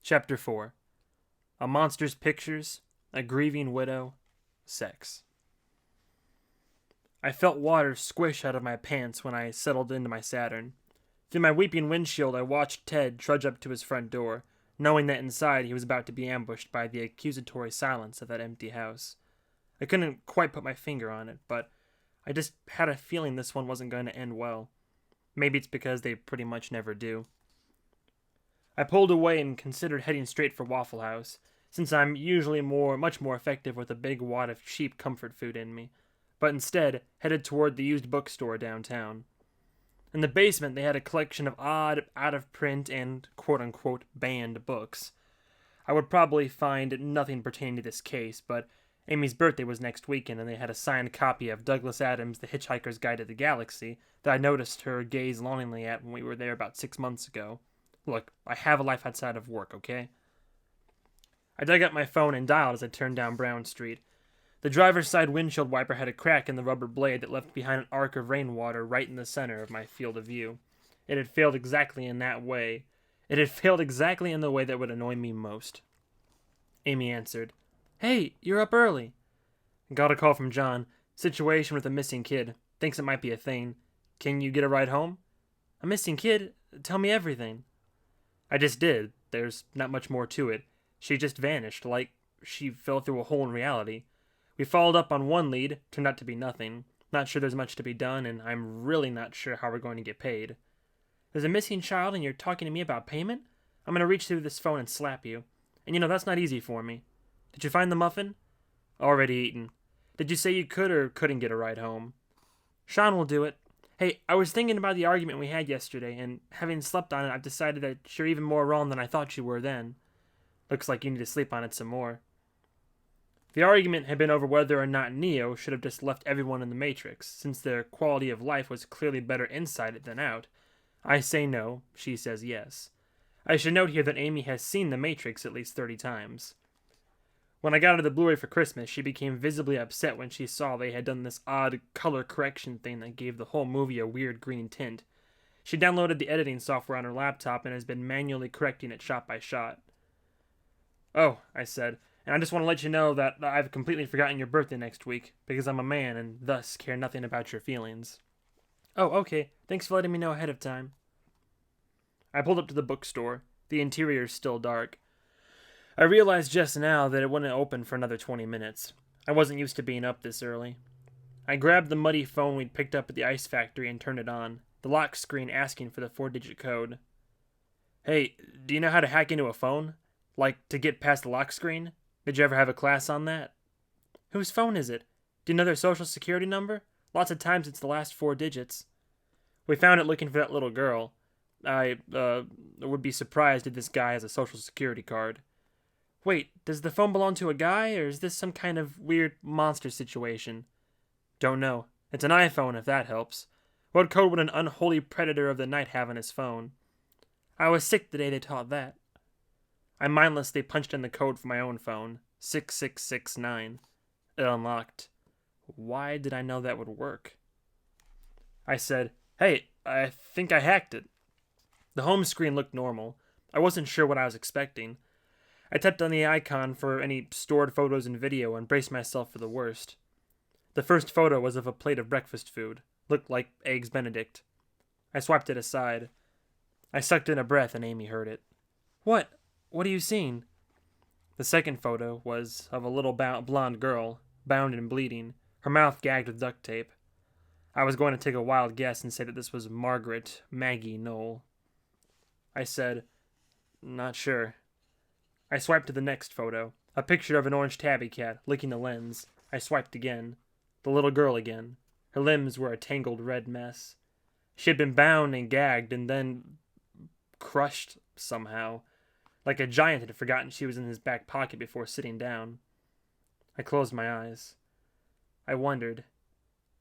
Chapter 4. A Monster's Pictures, a Grieving Widow, Sex. I felt water squish out of my pants when I settled into my Saturn. Through my weeping windshield, I watched Ted trudge up to his front door, knowing that inside he was about to be ambushed by the accusatory silence of that empty house. I couldn't quite put my finger on it, but I just had a feeling this one wasn't going to end well. Maybe it's because they pretty much never do. I pulled away and considered heading straight for Waffle House, since I'm usually much more effective with a big wad of cheap comfort food in me, but instead headed toward the used bookstore downtown. In the basement, they had a collection of odd, out-of-print, and quote-unquote banned books. I would probably find nothing pertaining to this case, but Amy's birthday was next weekend, and they had a signed copy of Douglas Adams' The Hitchhiker's Guide to the Galaxy that I noticed her gaze longingly at when we were there about 6 months ago. Look, I have a life outside of work, okay? I dug up my phone and dialed as I turned down Brown Street. The driver's side windshield wiper had a crack in the rubber blade that left behind an arc of rainwater right in the center of my field of view. It had failed exactly in that way. It had failed exactly in the way that would annoy me most. Amy answered. "Hey, you're up early." "Got a call from John. Situation with a missing kid. Thinks it might be a thing. Can you get a ride home?" "A missing kid? Tell me everything." "I just did. There's not much more to it. She just vanished, like she fell through a hole in reality. We followed up on one lead, turned out to be nothing. Not sure there's much to be done, and I'm really not sure how we're going to get paid." "There's a missing child and you're talking to me about payment? I'm going to reach through this phone and slap you. And that's not easy for me. Did you find the muffin?" "Already eaten. Did you say you could or couldn't get a ride home?" "Sean will do it. Hey, I was thinking about the argument we had yesterday, and having slept on it, I've decided that you're even more wrong than I thought you were then." "Looks like you need to sleep on it some more." The argument had been over whether or not Neo should have just left everyone in the Matrix, since their quality of life was clearly better inside it than out. I say no, she says yes. I should note here that Amy has seen the Matrix at least 30 times. When I got her the Blu-ray for Christmas, she became visibly upset when she saw they had done this odd color correction thing that gave the whole movie a weird green tint. She downloaded the editing software on her laptop and has been manually correcting it shot by shot. "Oh," I said, "and I just want to let you know that I've completely forgotten your birthday next week, because I'm a man and thus care nothing about your feelings." "Oh, okay. Thanks for letting me know ahead of time." I pulled up to the bookstore. The interior is still dark. I realized just now that it wouldn't open for another 20 minutes. I wasn't used to being up this early. I grabbed the muddy phone we'd picked up at the ice factory and turned it on, the lock screen asking for the 4-digit code. "Hey, do you know how to hack into a phone? Like, to get past the lock screen? Did you ever have a class on that?" "Whose phone is it? Do you know their social security number? Lots of times it's the last 4 digits. "We found it looking for that little girl. I would be surprised if this guy has a social security card." "Wait, does the phone belong to a guy, or is this some kind of weird monster situation?" "Don't know. It's an iPhone, if that helps. What code would an unholy predator of the night have on his phone?" "I was sick the day they taught that." I mindlessly punched in the code for my own phone, 6669. It unlocked. Why did I know that would work? I said, "Hey, I think I hacked it." The home screen looked normal. I wasn't sure what I was expecting. I tapped on the icon for any stored photos and video and braced myself for the worst. The first photo was of a plate of breakfast food. Looked like Eggs Benedict. I swiped it aside. I sucked in a breath and Amy heard it. "What? What are you seeing?" The second photo was of a little blonde girl, bound and bleeding, her mouth gagged with duct tape. I was going to take a wild guess and say that this was Margaret Maggie Knoll. I said, "Not sure." I swiped to the next photo, a picture of an orange tabby cat licking the lens. I swiped again. The little girl again. Her limbs were a tangled red mess. She had been bound and gagged and then crushed somehow, like a giant had forgotten she was in his back pocket before sitting down. I closed my eyes. I wondered,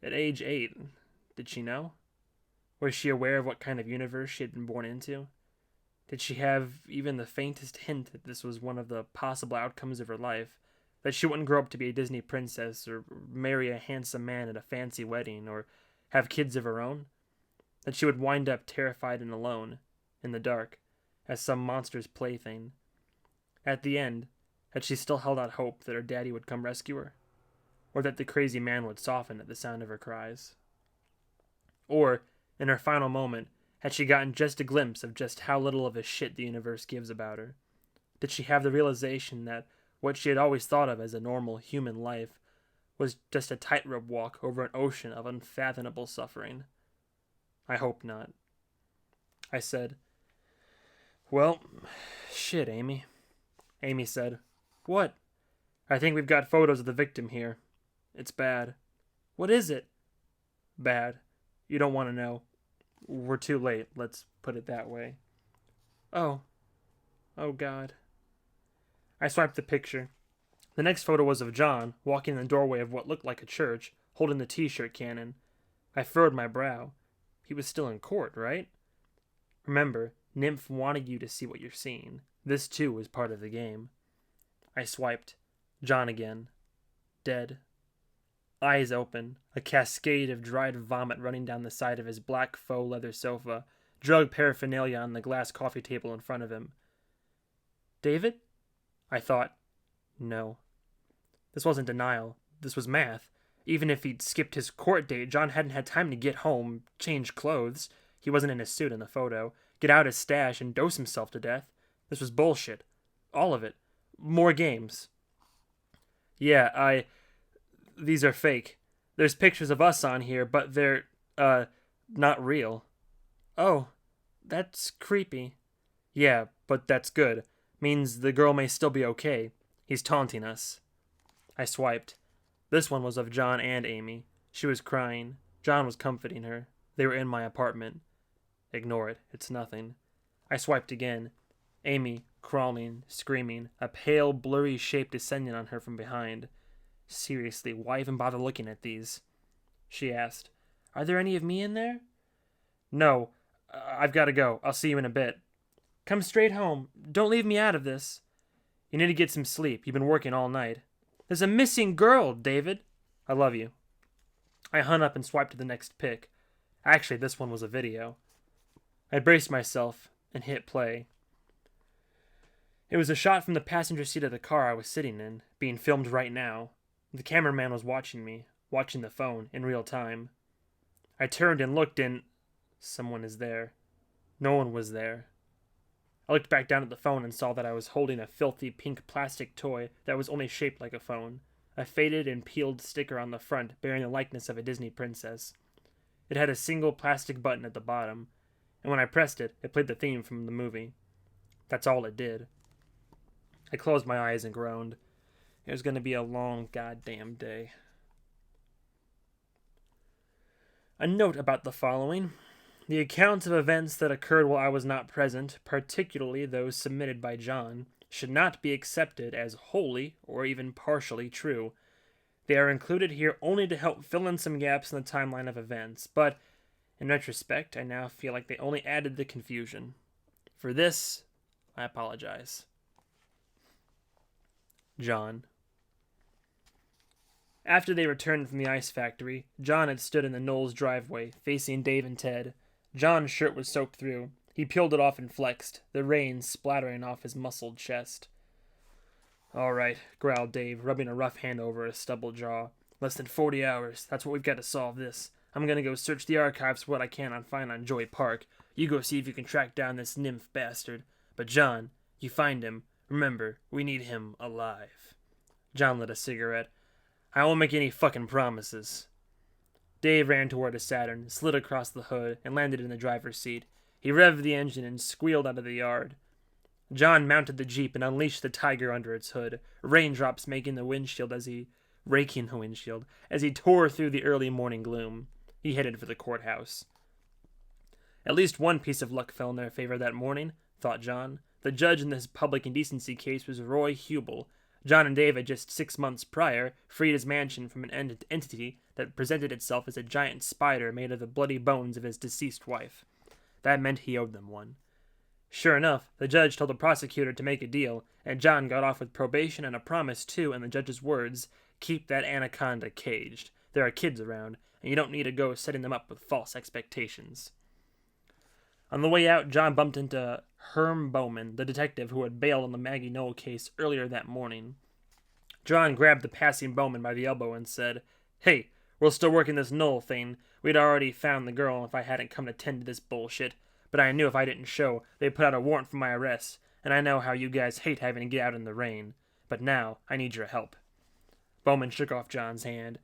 at age 8, did she know? Was she aware of what kind of universe she had been born into? Did she have even the faintest hint that this was one of the possible outcomes of her life? That she wouldn't grow up to be a Disney princess, or marry a handsome man at a fancy wedding, or have kids of her own? That she would wind up terrified and alone, in the dark, as some monster's plaything? At the end, had she still held out hope that her daddy would come rescue her? Or that the crazy man would soften at the sound of her cries? Or, in her final moment, had she gotten just a glimpse of just how little of a shit the universe gives about her? Did she have the realization that what she had always thought of as a normal human life was just a tightrope walk over an ocean of unfathomable suffering? I hope not. I said, "Well, shit, Amy." Amy said, "What?" "I think we've got photos of the victim here. It's bad." "What is it?" "Bad. You don't want to know. We're too late, let's put it that way." "Oh. Oh, God." I swiped the picture. The next photo was of John, walking in the doorway of what looked like a church, holding the t-shirt cannon. I furrowed my brow. He was still in court, right? Remember, Nymph wanted you to see what you're seeing. This, too, was part of the game. I swiped. John again. Dead. Eyes open, a cascade of dried vomit running down the side of his black faux leather sofa, drug paraphernalia on the glass coffee table in front of him. "David?" I thought. No. This wasn't denial. This was math. Even if he'd skipped his court date, John hadn't had time to get home, change clothes. He wasn't in his suit in the photo. Get out his stash and dose himself to death. This was bullshit. All of it. More games. "Yeah, these are fake. There's pictures of us on here, but they're, not real." "Oh, that's creepy." "Yeah, but that's good. Means the girl may still be okay. He's taunting us." I swiped. This one was of John and Amy. She was crying. John was comforting her. They were in my apartment. Ignore it. It's nothing. I swiped again. Amy, crawling, screaming, a pale, blurry shape descending on her from behind. Seriously, why even bother looking at these? She asked, "Are there any of me in there?" "No. I've got to go. I'll see you in a bit." "Come straight home. Don't leave me out of this." "You need to get some sleep. You've been working all night." "There's a missing girl, David." "I love you." I hung up and swiped to the next pic. Actually, this one was a video. I braced myself and hit play. It was a shot from the passenger seat of the car I was sitting in, being filmed right now. The cameraman was watching me, watching the phone, in real time. I turned and looked and... someone is there. No one was there. I looked back down at the phone and saw that I was holding a filthy pink plastic toy that was only shaped like a phone, a faded and peeled sticker on the front bearing the likeness of a Disney princess. It had a single plastic button at the bottom, and when I pressed it, it played the theme from the movie. That's all it did. I closed my eyes and groaned. It was going to be a long goddamn day. A note about the following. The accounts of events that occurred while I was not present, particularly those submitted by John, should not be accepted as wholly or even partially true. They are included here only to help fill in some gaps in the timeline of events, but in retrospect, I now feel like they only added the confusion. For this, I apologize. John. After they returned from the ice factory, John had stood in the Knowles driveway, facing Dave and Ted. John's shirt was soaked through. He peeled it off and flexed, the rain splattering off his muscled chest. "All right," growled Dave, rubbing a rough hand over his stubbled jaw. "Less than 40 hours. That's what we've got to solve this. I'm going to go search the archives for what I can find on Joy Park. You go see if you can track down this Nymph bastard. But John, you find him. Remember, we need him alive." John lit a cigarette. "I won't make any fucking promises." Dave ran toward his Saturn, slid across the hood, and landed in the driver's seat. He revved the engine and squealed out of the yard. John mounted the Jeep and unleashed the Tiger under its hood, raindrops raking the windshield as he tore through the early morning gloom. He headed for the courthouse. At least one piece of luck fell in their favor that morning, thought John. The judge in this public indecency case was Roy Hubel. John and Dave had just 6 months prior freed his mansion from an entity that presented itself as a giant spider made of the bloody bones of his deceased wife. That meant he owed them one. Sure enough, the judge told the prosecutor to make a deal, and John got off with probation and a promise to, in the judge's words, "keep that anaconda caged. There are kids around, and you don't need to go setting them up with false expectations." On the way out, John bumped into Herm Bowman, the detective who had bailed on the Maggie Knoll case earlier that morning. John grabbed the passing Bowman by the elbow and said, "Hey, we're still working this Knoll thing. We'd already found the girl if I hadn't come to tend to this bullshit, but I knew if I didn't show, they'd put out a warrant for my arrest, and I know how you guys hate having to get out in the rain. But now, I need your help." Bowman shook off John's hand.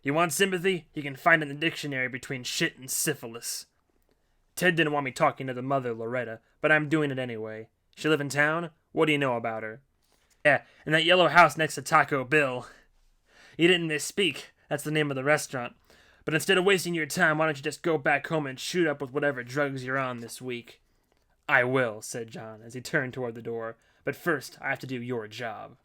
"You want sympathy? You can find it in the dictionary between shit and syphilis. Ted didn't want me talking to the mother, Loretta, but I'm doing it anyway. She live in town? What do you know about her?" "Yeah, in that yellow house next to Taco Bill." "You didn't misspeak. That's the name of the restaurant. But instead of wasting your time, why don't you just go back home and shoot up with whatever drugs you're on this week?" "I will," said John as he turned toward the door. "But first, I have to do your job."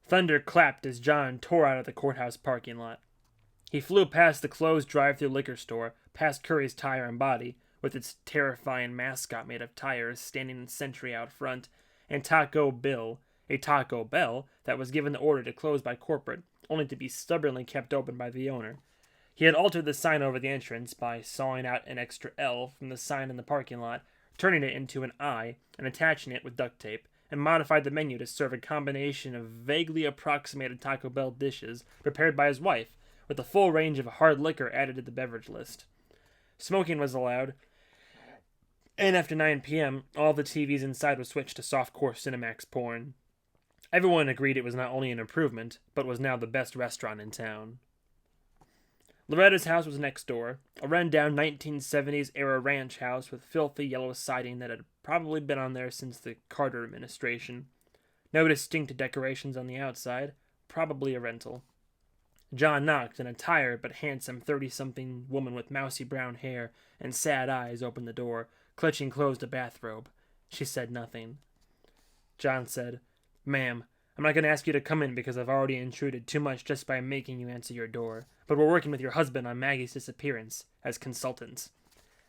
Thunder clapped as John tore out of the courthouse parking lot. He flew past the closed drive-thru liquor store, past Curry's Tire and Body, with its terrifying mascot made of tires standing in sentry out front, and Taco Bill, a Taco Bell that was given the order to close by corporate, only to be stubbornly kept open by the owner. He had altered the sign over the entrance by sawing out an extra L from the sign in the parking lot, turning it into an I, and attaching it with duct tape, and modified the menu to serve a combination of vaguely approximated Taco Bell dishes prepared by his wife, with a full range of hard liquor added to the beverage list. Smoking was allowed, and after 9 p.m., all the TVs inside were switched to softcore Cinemax porn. Everyone agreed it was not only an improvement, but was now the best restaurant in town. Loretta's house was next door, a run-down 1970s-era ranch house with filthy yellow siding that had probably been on there since the Carter administration. No distinct decorations on the outside, probably a rental. John knocked, and a tired but handsome 30-something woman with mousy brown hair and sad eyes opened the door, clutching closed a bathrobe. She said nothing. John said, "Ma'am, I'm not going to ask you to come in because I've already intruded too much just by making you answer your door, but we're working with your husband on Maggie's disappearance, as consultants.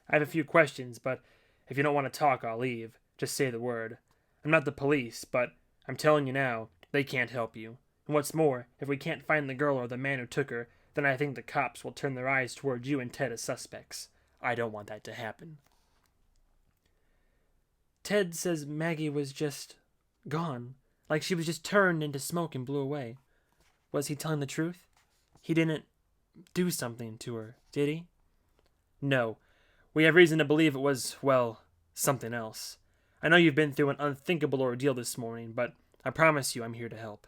I have a few questions, but if you don't want to talk, I'll leave. Just say the word. I'm not the police, but I'm telling you now, they can't help you. And what's more, if we can't find the girl or the man who took her, then I think the cops will turn their eyes toward you and Ted as suspects. I don't want that to happen." "Ted says Maggie was just gone. Like she was just turned into smoke and blew away. Was he telling the truth? He didn't do something to her, did he?" "No. We have reason to believe it was, well, something else. I know you've been through an unthinkable ordeal this morning, but I promise you I'm here to help.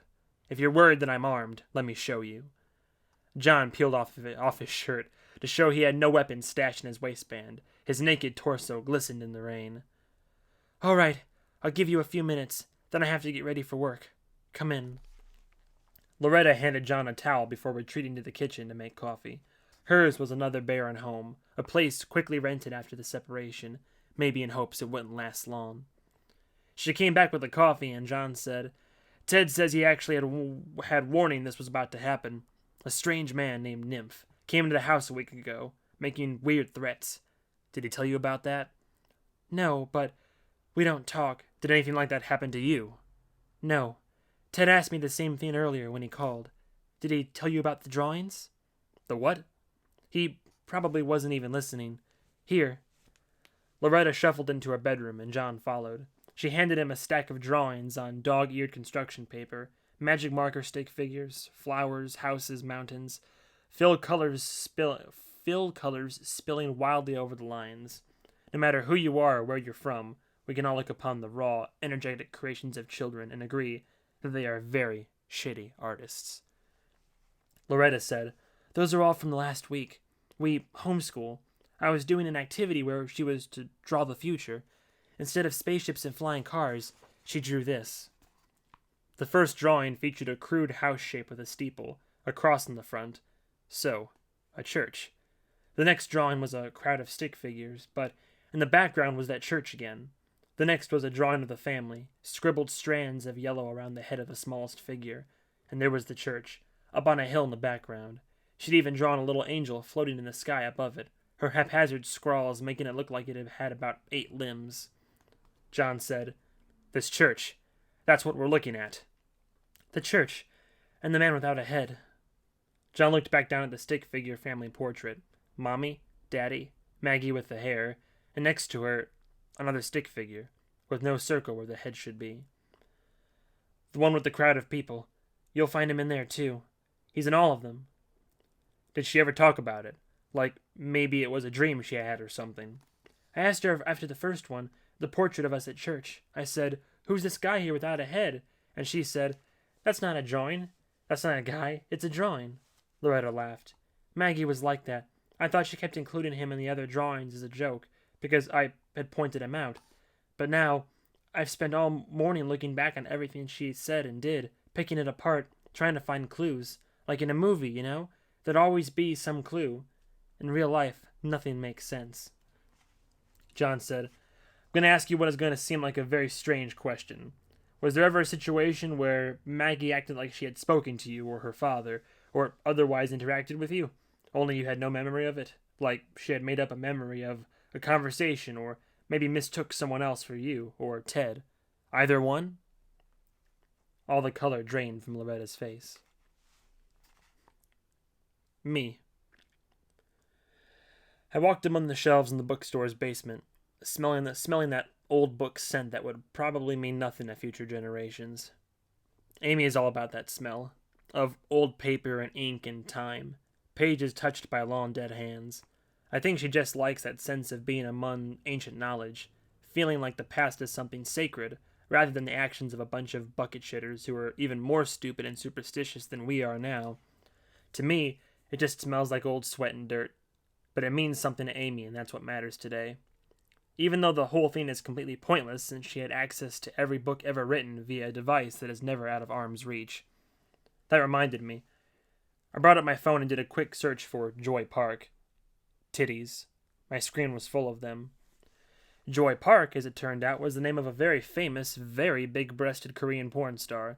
If you're worried that I'm armed, let me show you." John peeled off his shirt to show he had no weapon stashed in his waistband. His naked torso glistened in the rain. "All right, I'll give you a few minutes. Then I have to get ready for work. Come in." Loretta handed John a towel before retreating to the kitchen to make coffee. Hers was another barren home, a place quickly rented after the separation, maybe in hopes it wouldn't last long. She came back with the coffee, and John said, "Ted says he actually had warning this was about to happen. A strange man named Nymph came into the house a week ago, making weird threats. Did he tell you about that?" "No, but we don't talk." "Did anything like that happen to you?" "No. Ted asked me the same thing earlier when he called. Did he tell you about the drawings?" "The what?" "He probably wasn't even listening. Here." Loretta shuffled into her bedroom, and John followed. She handed him a stack of drawings on dog-eared construction paper, magic marker stick figures, flowers, houses, mountains, filled colors spilling wildly over the lines. No matter who you are or where you're from, we can all look upon the raw, energetic creations of children and agree that they are very shitty artists. Loretta said, "Those are all from the last week. We homeschool. I was doing an activity where she was to draw the future. Instead of spaceships and flying cars, she drew this." The first drawing featured a crude house shape with a steeple, a cross in the front. So, a church. The next drawing was a crowd of stick figures, but in the background was that church again. The next was a drawing of the family, scribbled strands of yellow around the head of the smallest figure, and there was the church, up on a hill in the background. She'd even drawn a little angel floating in the sky above it, her haphazard scrawls making it look like it had about 8 limbs. John said, "This church, that's what we're looking at." "The church, and the man without a head." John looked back down at the stick figure family portrait. Mommy, Daddy, Maggie with the hair, and next to her, Another stick figure, with no circle where the head should be. The one with the crowd of people. You'll find him in there, too. He's in all of them. Did she ever talk about it? Like, maybe it was a dream she had or something. I asked her after the first one, the portrait of us at church. I said, "Who's this guy here without a head?" And she said, "That's not a drawing. That's not a guy. It's a drawing." Loretta laughed. Maggie was like that. I thought she kept including him in the other drawings as a joke, because I had pointed him out. But now, I've spent all morning looking back on everything she said and did, picking it apart, trying to find clues. Like in a movie, you know? There'd always be some clue. In real life, nothing makes sense. John said, "I'm going to ask you what is going to seem like a very strange question. Was there ever a situation where Maggie acted like she had spoken to you or her father, or otherwise interacted with you, only you had no memory of it? Like she had made up a memory of a conversation, or maybe mistook someone else for you, or Ted? Either one?" All the color drained from Loretta's face. Me. I walked among the shelves in the bookstore's basement, smelling that old book scent that would probably mean nothing to future generations. Amy is all about that smell, of old paper and ink and time, pages touched by long dead hands. I think she just likes that sense of being among ancient knowledge, feeling like the past is something sacred, rather than the actions of a bunch of bucket shitters who are even more stupid and superstitious than we are now. To me, it just smells like old sweat and dirt. But it means something to Amy, and that's what matters today. Even though the whole thing is completely pointless since she had access to every book ever written via a device that is never out of arm's reach. That reminded me. I brought up my phone and did a quick search for Joy Park. Titties. My screen was full of them. Joy Park, as it turned out, was the name of a very famous, very big-breasted Korean porn star.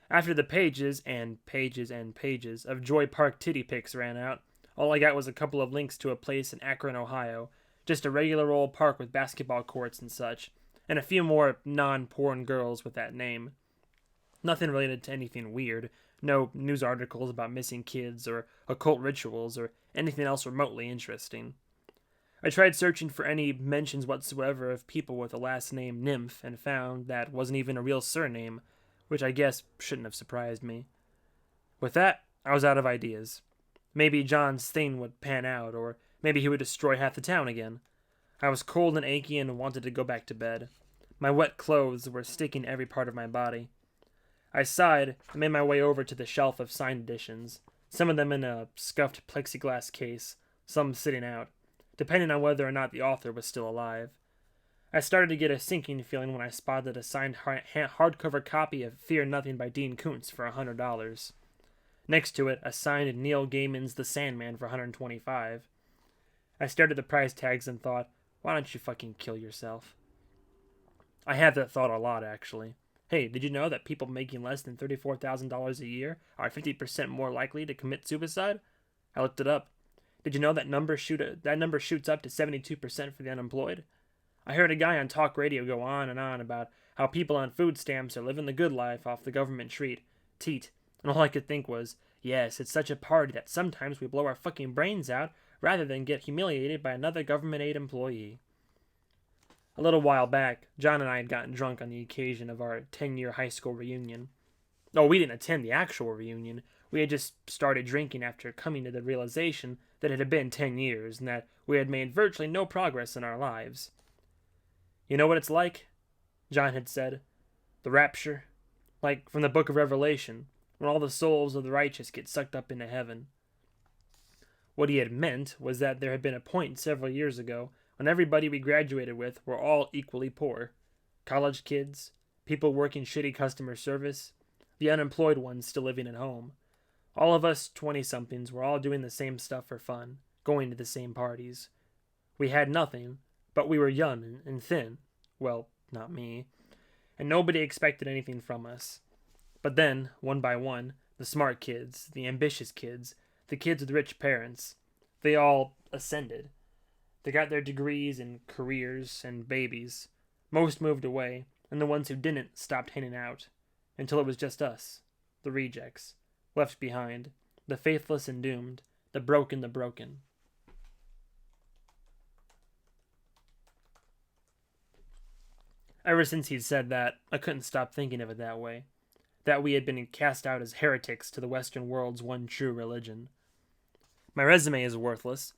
After the pages and pages and pages of Joy Park titty pics ran out, all I got was a couple of links to a place in Akron, Ohio, just a regular old park with basketball courts and such, and a few more non-porn girls with that name. Nothing related to anything weird, no news articles about missing kids or occult rituals or anything else remotely interesting. I tried searching for any mentions whatsoever of people with the last name Nymph and found that wasn't even a real surname, which I guess shouldn't have surprised me. With that, I was out of ideas. Maybe John's thing would pan out, or maybe he would destroy half the town again. I was cold and achy and wanted to go back to bed. My wet clothes were sticking every part of my body. I sighed and made my way over to the shelf of signed editions, some of them in a scuffed plexiglass case, some sitting out, depending on whether or not the author was still alive. I started to get a sinking feeling when I spotted a signed hardcover copy of Fear Nothing by Dean Koontz for $100. Next to it, a signed Neil Gaiman's The Sandman for $125. I stared at the price tags and thought, why don't you fucking kill yourself? I have that thought a lot, actually. Hey, did you know that people making less than $34,000 a year are 50% more likely to commit suicide? I looked it up. Did you know that number shoots up to 72% for the unemployed? I heard a guy on talk radio go on and on about how people on food stamps are living the good life off the government teat, and all I could think was, yes, it's such a party that sometimes we blow our fucking brains out rather than get humiliated by another government aid employee. A little while back, John and I had gotten drunk on the occasion of our 10-year high school reunion. No, we didn't attend the actual reunion. We had just started drinking after coming to the realization that it had been 10 years and that we had made virtually no progress in our lives. You know what it's like? John had said. The rapture. Like from the book of Revelation, when all the souls of the righteous get sucked up into heaven. What he had meant was that there had been a point several years ago when everybody we graduated with were all equally poor. College kids, people working shitty customer service, the unemployed ones still living at home. All of us 20-somethings were all doing the same stuff for fun, going to the same parties. We had nothing, but we were young and thin. Well, not me. And nobody expected anything from us. But then, one by one, the smart kids, the ambitious kids, the kids with rich parents, they all ascended. They got their degrees and careers and babies. Most moved away, and the ones who didn't stopped hanging out. Until it was just us, the rejects, left behind, the faithless and doomed, the broken. Ever since he'd said that, I couldn't stop thinking of it that way. That we had been cast out as heretics to the Western world's one true religion. My resume is worthless.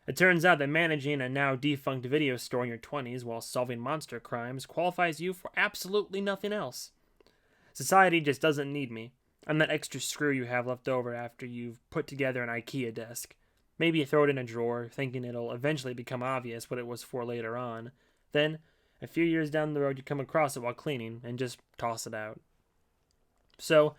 It turns out that managing a now defunct video store in your 20s while solving monster crimes qualifies you for absolutely nothing else. Society just doesn't need me. I'm that extra screw you have left over after you've put together an IKEA desk. Maybe you throw it in a drawer, thinking it'll eventually become obvious what it was for later on. Then, a few years down the road, you come across it while cleaning, and just toss it out. So,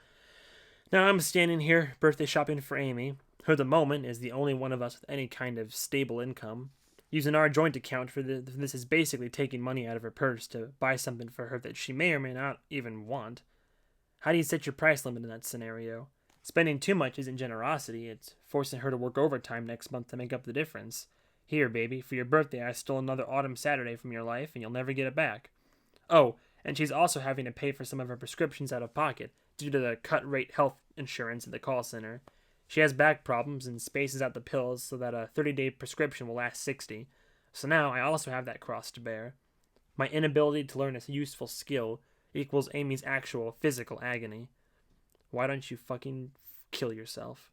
now I'm standing here birthday shopping for Amy, who at the moment is the only one of us with any kind of stable income. Using our joint account for this is basically taking money out of her purse to buy something for her that she may or may not even want. How do you set your price limit in that scenario? Spending too much isn't generosity, it's forcing her to work overtime next month to make up the difference. Here, baby, for your birthday I stole another autumn Saturday from your life, and you'll never get it back. Oh, and she's also having to pay for some of her prescriptions out of pocket, due to the cut-rate health insurance at the call center. She has back problems and spaces out the pills so that a 30-day prescription will last 60. So now I also have that cross to bear. My inability to learn a useful skill equals Amy's actual physical agony. Why don't you fucking kill yourself?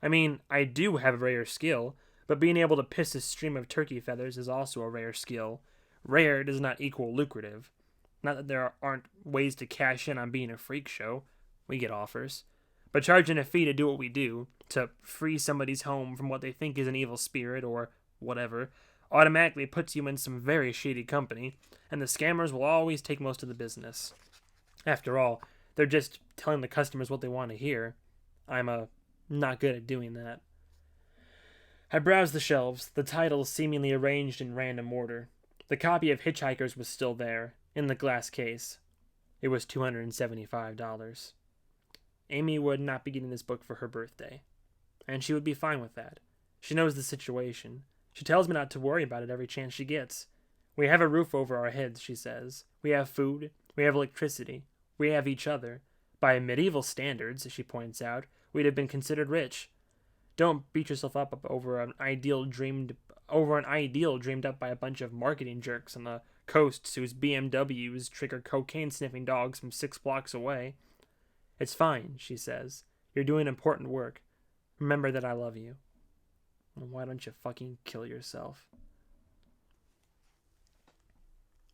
I mean, I do have a rare skill, but being able to piss a stream of turkey feathers is also a rare skill. Rare does not equal lucrative. Not that there aren't ways to cash in on being a freak show. We get offers. But charging a fee to do what we do, to free somebody's home from what they think is an evil spirit or whatever, automatically puts you in some very shady company, and the scammers will always take most of the business. After all, they're just telling the customers what they want to hear. I'm not good at doing that. I browsed the shelves, the titles seemingly arranged in random order. The copy of Hitchhikers was still there, in the glass case. It was $275. Amy would not be getting this book for her birthday, and she would be fine with that. She knows the situation. She tells me not to worry about it every chance she gets. We have a roof over our heads, she says. We have food. We have electricity. We have each other. By medieval standards, she points out, we'd have been considered rich. Don't beat yourself up over an ideal dreamed up by a bunch of marketing jerks on the coasts whose BMWs trigger cocaine-sniffing dogs from 6 blocks away. It's fine, she says. You're doing important work. Remember that I love you. Why don't you fucking kill yourself?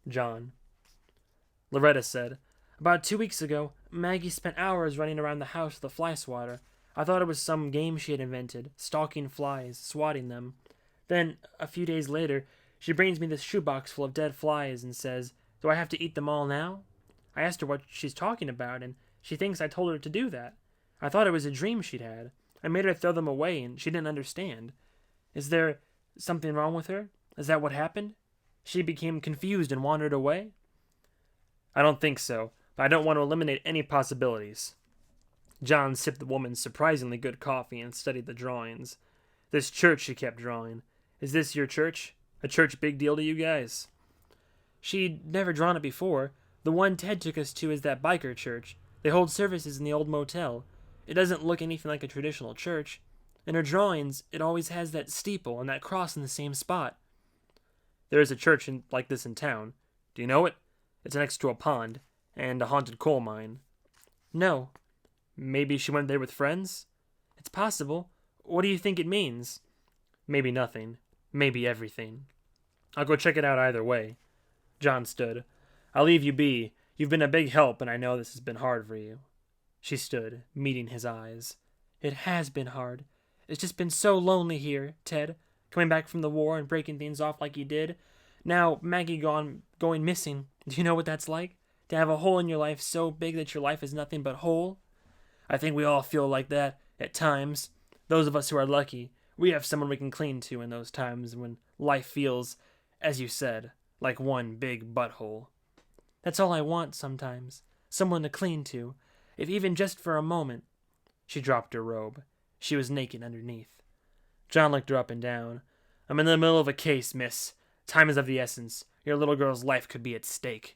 John. Loretta said, about 2 weeks ago, Maggie spent hours running around the house with a fly swatter. I thought it was some game she had invented, stalking flies, swatting them. Then, a few days later, she brings me this shoebox full of dead flies and says, do I have to eat them all now? I asked her what she's talking about, and she thinks I told her to do that. I thought it was a dream she'd had. I made her throw them away, and she didn't understand. Is there something wrong with her? Is that what happened? She became confused and wandered away? I don't think so, but I don't want to eliminate any possibilities. John sipped the woman's surprisingly good coffee and studied the drawings. This church she kept drawing. Is this your church? A church big deal to you guys? She'd never drawn it before. The one Ted took us to is that biker church. They hold services in the old motel. It doesn't look anything like a traditional church. In her drawings, it always has that steeple and that cross in the same spot. There is a church like this in town. Do you know it? It's next to a pond and a haunted coal mine. No. Maybe she went there with friends? It's possible. What do you think it means? Maybe nothing. Maybe everything. I'll go check it out either way. John stood. I'll leave you be. You've been a big help, and I know this has been hard for you. She stood, meeting his eyes. It has been hard. It's just been so lonely here, Ted. Coming back from the war and breaking things off like you did. Now, Maggie going missing. Do you know what that's like? To have a hole in your life so big that your life is nothing but hole? I think we all feel like that, at times. Those of us who are lucky, we have someone we can cling to in those times when life feels, as you said, like one big butthole. That's all I want sometimes. Someone to cling to, if even just for a moment. She dropped her robe. She was naked underneath. John looked her up and down. I'm in the middle of a case, miss. Time is of the essence. Your little girl's life could be at stake.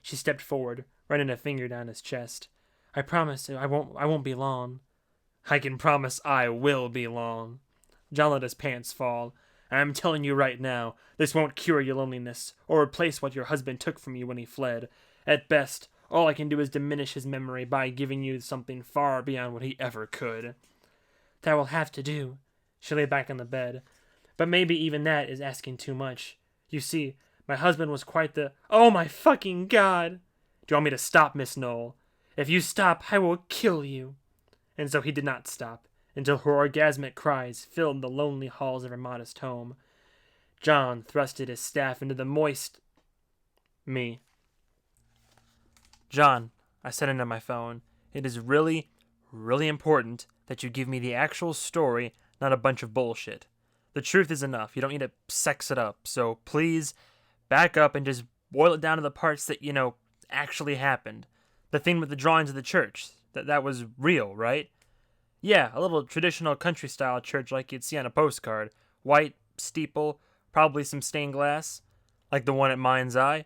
She stepped forward, running a finger down his chest. I promise I won't be long. I can promise I will be long. John let his pants fall. I'm telling you right now, this won't cure your loneliness, or replace what your husband took from you when he fled. At best, all I can do is diminish his memory by giving you something far beyond what he ever could. That will have to do. She lay back on the bed. But maybe even that is asking too much. You see, my husband was quite the— Oh my fucking god! Do you want me to stop, Miss Knoll? If you stop, I will kill you. And so he did not stop, until her orgasmic cries filled the lonely halls of her modest home. John thrusted his staff into the moist— Me. John, I said into my phone, it is really, really important that you give me the actual story, not a bunch of bullshit. The truth is enough. You don't need to sex it up. So please, back up and just boil it down to the parts that, actually happened. The thing with the drawings of the church. That was real, right? Yeah, a little traditional country-style church like you'd see on a postcard. White, steeple, probably some stained glass. Like the one at Mind's Eye.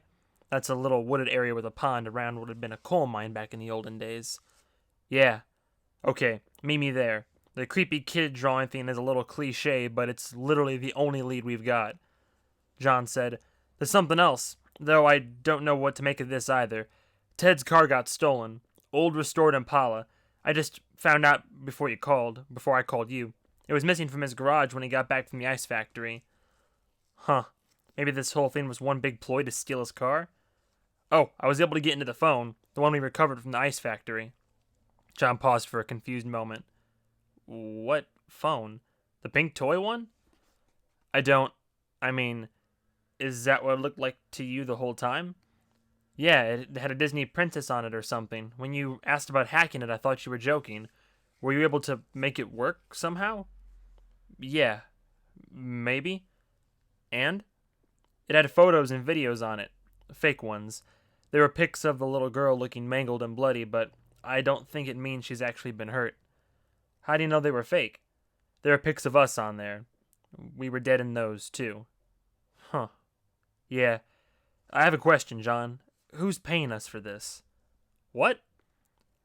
That's a little wooded area with a pond around what had been a coal mine back in the olden days. Yeah. Okay, meet me there. The creepy kid drawing thing is a little cliche, but it's literally the only lead we've got. John said, There's something else, though I don't know what to make of this either. Ted's car got stolen. Old restored Impala. I just found out before I called you. It was missing from his garage when he got back from the ice factory. Huh. Maybe this whole thing was one big ploy to steal his car? Oh, I was able to get into the phone, the one we recovered from the ice factory. John paused for a confused moment. What phone? The pink toy one? I mean, is that what it looked like to you the whole time? Yeah, it had a Disney princess on it or something. When you asked about hacking it, I thought you were joking. Were you able to make it work somehow? Yeah, maybe. And? It had photos and videos on it. Fake ones. There were pics of the little girl looking mangled and bloody, but I don't think it means she's actually been hurt. How do you know they were fake? There are pics of us on there. We were dead in those, too. Huh. Yeah. I have a question, John. Who's paying us for this? What?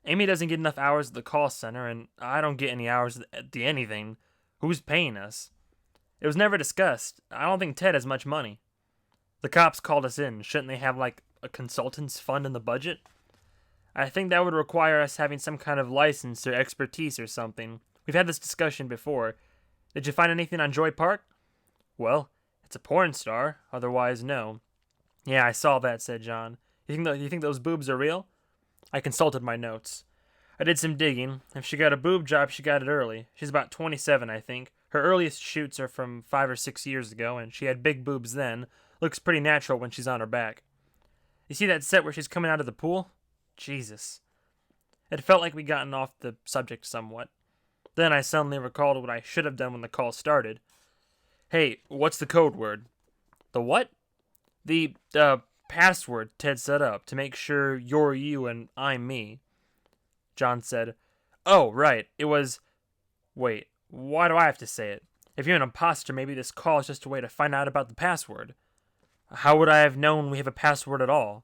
Amy doesn't get enough hours at the call center, and I don't get any hours at the anything. Who's paying us? It was never discussed. I don't think Ted has much money. The cops called us in. Shouldn't they have, a consultant's fund in the budget? I think that would require us having some kind of license or expertise or something. We've had this discussion before. Did you find anything on Joy Park? Well, it's a porn star. Otherwise, no. Yeah, I saw that, said John. You think those boobs are real? I consulted my notes. I did some digging. If she got a boob job, she got it early. She's about 27, I think. Her earliest shoots are from 5 or 6 years ago, and she had big boobs then. Looks pretty natural when she's on her back. You see that set where she's coming out of the pool? Jesus. It felt like we'd gotten off the subject somewhat. Then I suddenly recalled what I should have done when the call started. Hey, what's the code word? The what? The password Ted set up to make sure you're you and I'm me. John said, Oh, right, it was— Wait, why do I have to say it? If you're an imposter, maybe this call is just a way to find out about the password. How would I have known we have a password at all?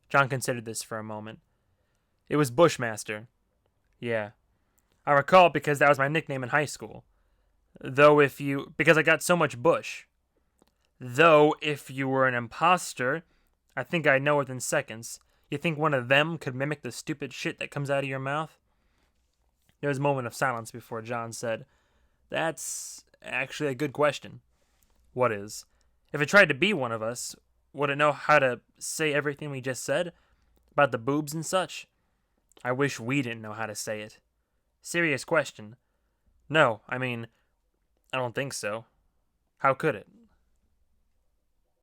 John considered this for a moment. It was Bushmaster. Yeah. I recall because that was my nickname in high school. Because I got so much bush. Though, if you were an imposter, I think I'd know within seconds. You think one of them could mimic the stupid shit that comes out of your mouth? There was a moment of silence before John said, That's actually a good question. What is? If it tried to be one of us, would it know how to say everything we just said? About the boobs and such? I wish we didn't know how to say it. Serious question. No, I don't think so. How could it?